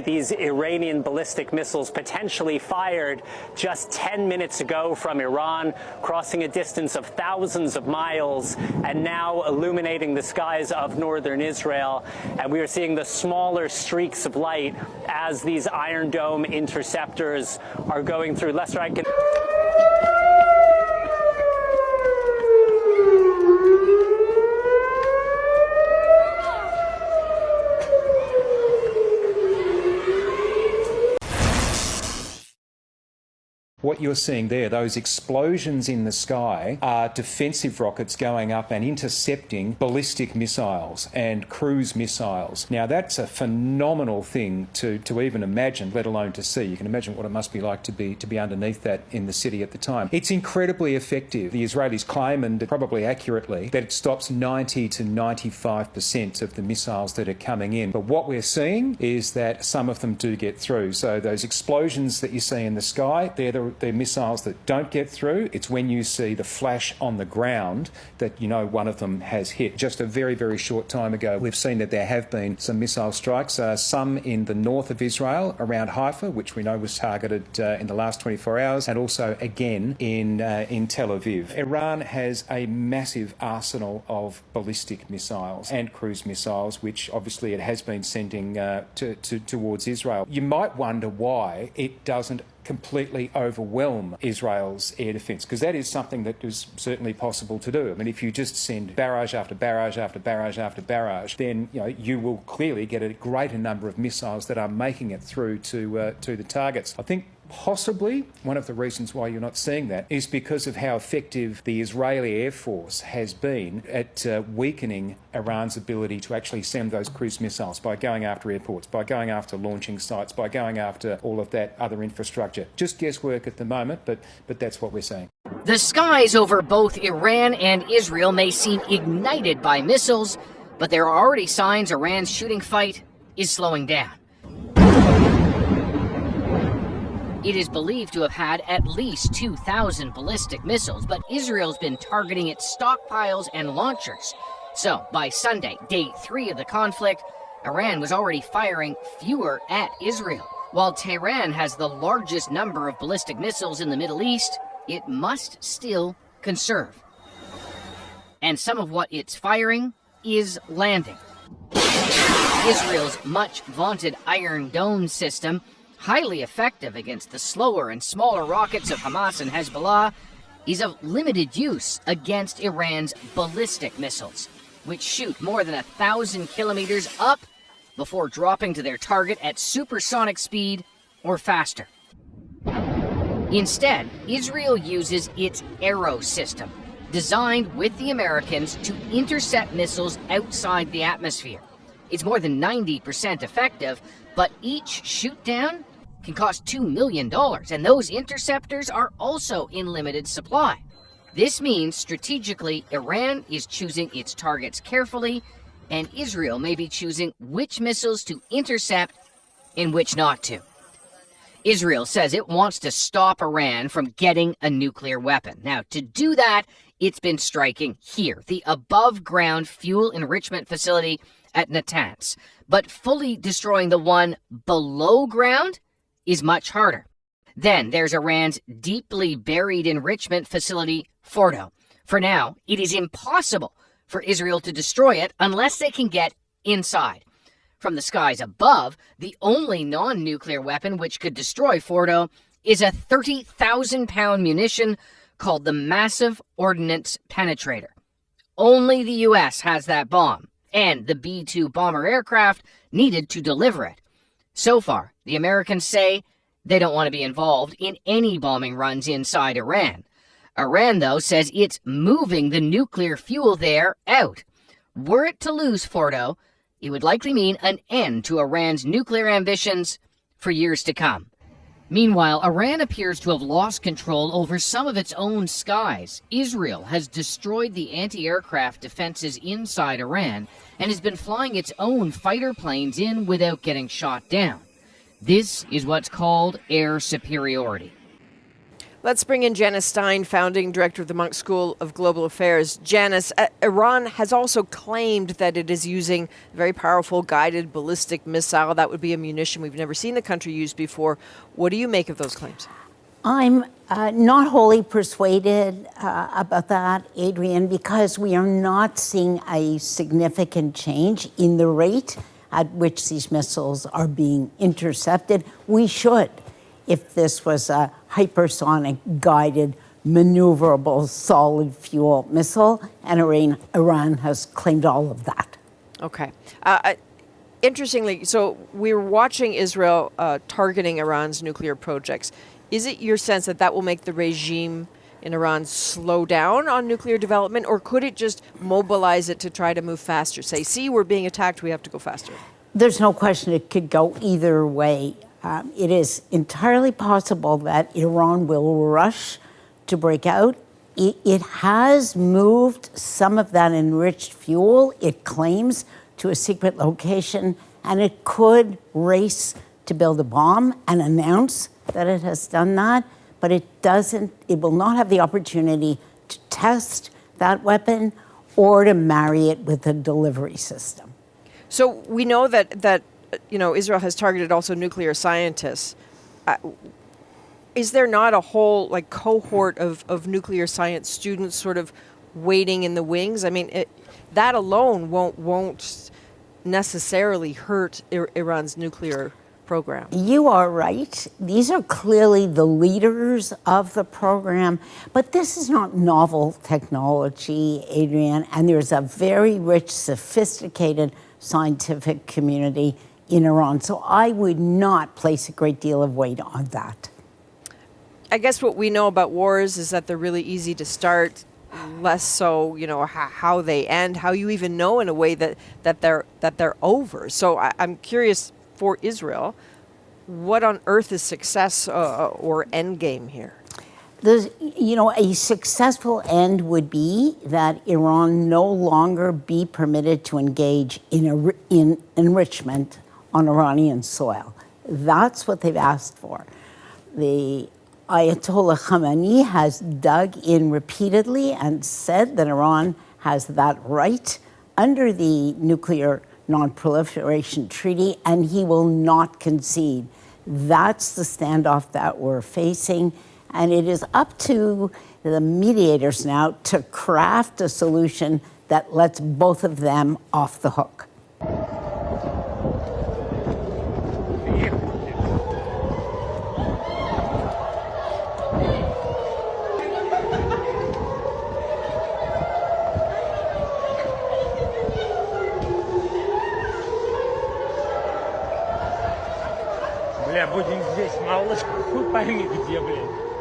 these Iranian ballistic missiles potentially fired just 10 minutes ago from Iran, crossing a distance of thousands of miles and now illuminating the skies of northern Israel. And we are seeing the smaller streaks of light as these Iron Dome interceptors are going through. Lester, I can... What you're seeing there, those explosions in the sky, are defensive rockets going up and intercepting ballistic missiles and cruise missiles. Now, that's a phenomenal thing to even imagine, let alone to see. You can imagine what it must be like to be underneath that in the city at the time. It's incredibly effective. The Israelis claim, and probably accurately, that it stops 90 to 95% of the missiles that are coming in. But what we're seeing is that some of them do get through. So those explosions that you see in the sky, they're missiles that don't get through. It's when you see the flash on the ground that you know one of them has hit. Just a very, very short time ago, we've seen that there have been some missile strikes, some in the north of Israel around Haifa, which we know was targeted in the last 24 hours, and also again in Tel Aviv. Iran has a massive arsenal of ballistic missiles and cruise missiles, which obviously it has been sending towards Israel. You might wonder why it doesn't completely overwhelm Israel's air defence, because that is something that is certainly possible to do. I mean, if you just send barrage after barrage after barrage after barrage, then you will clearly get a greater number of missiles that are making it through to the targets. I think possibly one of the reasons why you're not seeing that is because of how effective the Israeli Air Force has been at weakening Iran's ability to actually send those cruise missiles by going after airports, by going after launching sites, by going after all of that other infrastructure. Just guesswork at the moment, but that's what we're seeing. The skies over both Iran and Israel may seem ignited by missiles, but there are already signs Iran's shooting fight is slowing down. It is believed to have had at least 2,000 ballistic missiles, but Israel's been targeting its stockpiles and launchers. So, by Sunday, day 3 of the conflict, Iran was already firing fewer at Israel. While Tehran has the largest number of ballistic missiles in the Middle East, it must still conserve. And some of what it's firing is landing. Israel's much vaunted Iron Dome system, highly effective against the slower and smaller rockets of Hamas and Hezbollah, is of limited use against Iran's ballistic missiles, which shoot more than 1,000 kilometers up before dropping to their target at supersonic speed or faster. Instead, Israel uses its Arrow system, designed with the Americans to intercept missiles outside the atmosphere. It's more than 90% effective, but each shoot-down can cost $2 million, and those interceptors are also in limited supply. This means strategically, Iran is choosing its targets carefully, and Israel may be choosing which missiles to intercept and which not to. Israel says it wants to stop Iran from getting a nuclear weapon. Now, to do that, it's been striking here, the above-ground fuel enrichment facility at Natanz. But fully destroying the one below ground is much harder. Then there's Iran's deeply buried enrichment facility, Fordo. For now, it is impossible for Israel to destroy it unless they can get inside. From the skies above, the only non-nuclear weapon which could destroy Fordo is a 30,000-pound munition called the Massive Ordnance Penetrator. Only the U.S. has that bomb, and the B-2 bomber aircraft needed to deliver it. So far, the Americans say they don't want to be involved in any bombing runs inside Iran. Iran, though, says it's moving the nuclear fuel there out. Were it to lose Fordo, it would likely mean an end to Iran's nuclear ambitions for years to come. Meanwhile, Iran appears to have lost control over some of its own skies. Israel has destroyed the anti-aircraft defenses inside Iran and has been flying its own fighter planes in without getting shot down. This is what's called air superiority. Let's bring in Janice Stein, founding director of the Munk School of Global Affairs. Janice, Iran has also claimed that it is using a very powerful guided ballistic missile. That would be a munition we've never seen the country use before. What do you make of those claims? I'm not wholly persuaded about that, Adrian, because we are not seeing a significant change in the rate at which these missiles are being intercepted. We should, if this was a hypersonic guided maneuverable solid fuel missile, and Iran has claimed all of that. Okay. Interestingly, so we were watching Israel targeting Iran's nuclear projects. Is it your sense that that will make the regime in Iran slow down on nuclear development, or could it just mobilize it to try to move faster? Say, see, we're being attacked, we have to go faster. There's no question it could go either way. It is entirely possible that Iran will rush to break out. It has moved some of that enriched fuel, it claims, to a secret location, and it could race to build a bomb and announce that it has done that, but it will not have the opportunity to test that weapon or to marry it with a delivery system. So we know that Israel has targeted also nuclear scientists. Is there not a whole cohort of nuclear science students sort of waiting in the wings? I mean, that alone won't necessarily hurt Iran's nuclear program. You are right. These are clearly the leaders of the program, but this is not novel technology, Adrian, and there's a very rich, sophisticated scientific community in Iran. So I would not place a great deal of weight on that. I guess what we know about wars is that they're really easy to start, less so, how they end, how you even know in a way that they're over. So I'm curious, for Israel, what on earth is success or end game here? A successful end would be that Iran no longer be permitted to engage in enrichment on Iranian soil. That's what they've asked for. The Ayatollah Khamenei has dug in repeatedly and said that Iran has that right under the Nuclear Non-Proliferation Treaty, and he will not concede. That's the standoff that we're facing, and it is up to the mediators now to craft a solution that lets both of them off the hook. Бля, будем здесь, малыш, хуй пойми где, блядь.